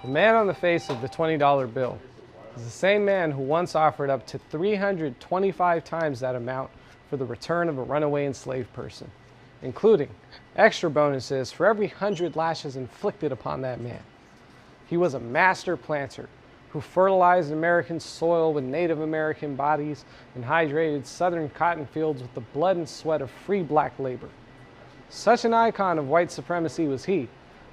The man on the face of the $20 bill is the same man who once offered up to 325 times that amount for the return of a runaway enslaved person, including extra bonuses for every 100 lashes inflicted upon that man. He was a master planter who fertilized American soil with Native American bodies and hydrated Southern cotton fields with the blood and sweat of free black labor. Such an icon of white supremacy was he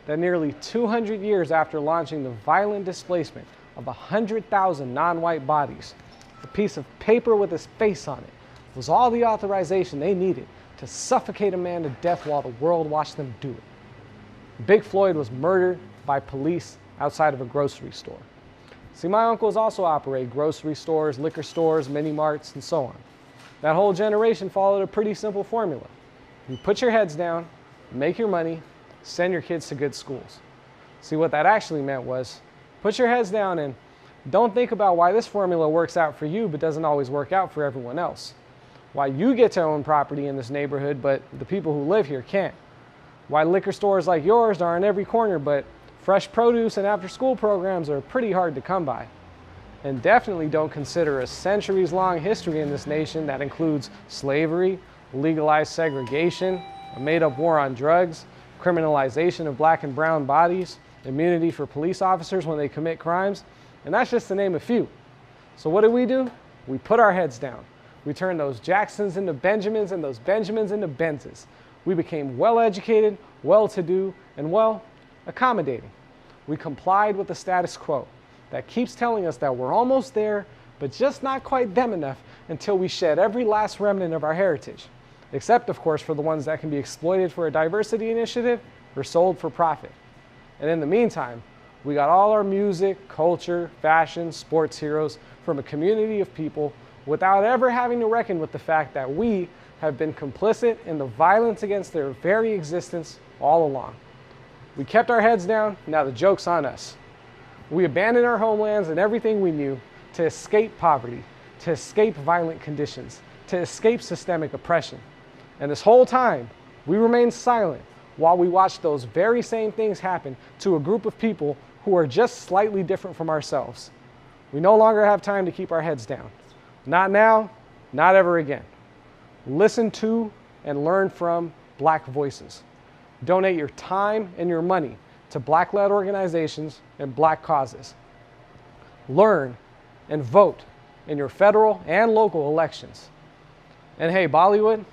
that nearly 200 years after launching the violent displacement of 100,000 non-white bodies, a piece of paper with his face on it was all the authorization they needed to suffocate a man to death while the world watched them do it. Big Floyd was murdered by police outside of a grocery store. See, my uncles also operate grocery stores, liquor stores, mini marts, and so on. That whole generation followed a pretty simple formula. You put your heads down, make your money, send your kids to good schools. See, what that actually meant was, put your heads down and don't think about why this formula works out for you but doesn't always work out for everyone else. Why you get to own property in this neighborhood but the people who live here can't. Why liquor stores like yours are in every corner but fresh produce and after-school programs are pretty hard to come by. And definitely don't consider a centuries-long history in this nation that includes slavery, legalized segregation, a made-up war on drugs, criminalization of black and brown bodies, immunity for police officers when they commit crimes, and that's just to name a few. So what do? We put our heads down. We turned those Jacksons into Benjamins and those Benjamins into Benzes. We became well-educated, well-to-do, and accommodating. We complied with the status quo that keeps telling us that we're almost there, but just not quite them enough until we shed every last remnant of our heritage. Except, of course, for the ones that can be exploited for a diversity initiative or sold for profit. And in the meantime, we got all our music, culture, fashion, sports heroes from a community of people without ever having to reckon with the fact that we have been complicit in the violence against their very existence all along. We kept our heads down, now the joke's on us. We abandoned our homelands and everything we knew to escape poverty, to escape violent conditions, to escape systemic oppression. And this whole time, we remained silent while we watched those very same things happen to a group of people who are just slightly different from ourselves. We no longer have time to keep our heads down. Not now, not ever again. Listen to and learn from Black voices. Donate your time and your money to Black-led organizations and Black causes. Learn and vote in your federal and local elections. And hey, Bollywood,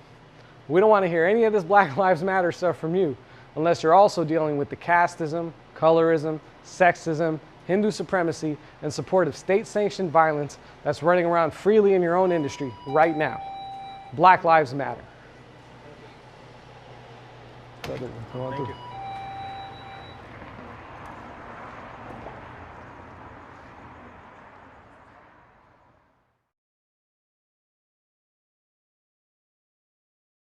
we don't want to hear any of this Black Lives Matter stuff from you unless you're also dealing with the casteism, colorism, sexism, Hindu supremacy, and support of state-sanctioned violence that's running around freely in your own industry right now. Black Lives Matter. Thank you.